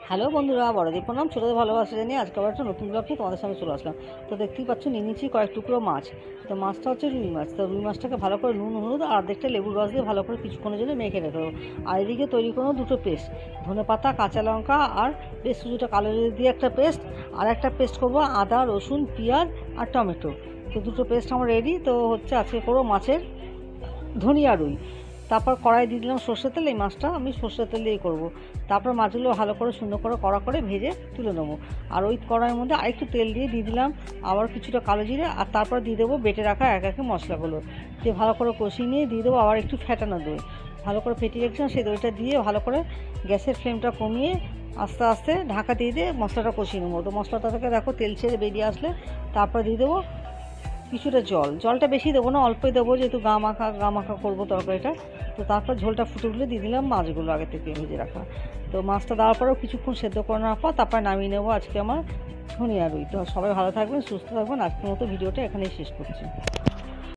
Hello বন্ধুরা, বড়দের প্রণাম, ছোটোদের ভালোবাসা জানিয়ে আজকে আবার একটা নতুন ব্লগ নিয়ে তোমাদের সামনে চলে আসলাম। তো দেখতেই পাচ্ছ নিয়ে নিচ্ছি কয়েক টুকরো মাছ। তো মাছটা হচ্ছে রুই মাছ। তো রুই মাছটাকে ভালো করে নুন হলুদ আর অর্ধেকটা লেবুর রস দিয়ে ভালো করে কিছুক্ষণের জন্য মেখে রেখে দেবো। আর এদিকে তৈরি করবো দুটো পেস্ট, ধনেপাতা, কাঁচা লঙ্কা আর বেশ কিছুটা কালো জিরে দিয়ে একটা পেস্ট, আর একটা পেস্ট করবো আদা, রসুন, পেঁয়াজ আর টমেটো। তো দুটো পেস্ট আমার রেডি। তো হচ্ছে আজকে করবো মাছের ধনিয়া রুই। তারপর কড়াই দিয়ে দিলাম সর্ষের তেল। এই মাছটা আমি সর্ষের তেল দিয়েই করবো। তারপর মাছগুলো ভালো করে সুন্দর করে কড়া করে ভেজে তুলে নেবো। আর ওই কড়াইয়ের মধ্যে আরেকটু তেল দিয়ে দিলাম আবার কিছুটা কালো জিরে, আর তারপর দিয়ে দেবো বেটে রাখা এক একে মশলাগুলো দিয়ে ভালো করে কষিয়ে নিয়ে দিয়ে দেবো আবার একটু ফেটানো দই। ভালো করে ফেটিয়ে রেখেছিলাম সেই দইটা দিয়ে ভালো করে গ্যাসের ফ্লেমটা কমিয়ে আস্তে আস্তে ঢাকা দিয়ে মশলাটা কষিয়ে নেবো। তো মশলাটা থেকে দেখো তেল ছেড়ে বেরিয়ে আসলে তারপর দিয়ে দেবো কিছুটা জলটা বেশি দেবো না, অল্পই দেবো, যেহেতু গা মাখা করবো তরকারিটা। তো তারপর ঝোলটা ফুটে উঠলে দিয়ে দিলাম মাছগুলো আগে থেকে ভেজে রাখা। তো মাছটা দেওয়ার পরেও কিছুক্ষণ সেদ্ধ করে নেওয়ার পর তারপর নামিয়ে নেবো আজকে আমার ধনিয়া রুই। তো সবাই ভালো থাকবেন, সুস্থ থাকবেন। আজকের মতো ভিডিওটা এখানেই শেষ করছি।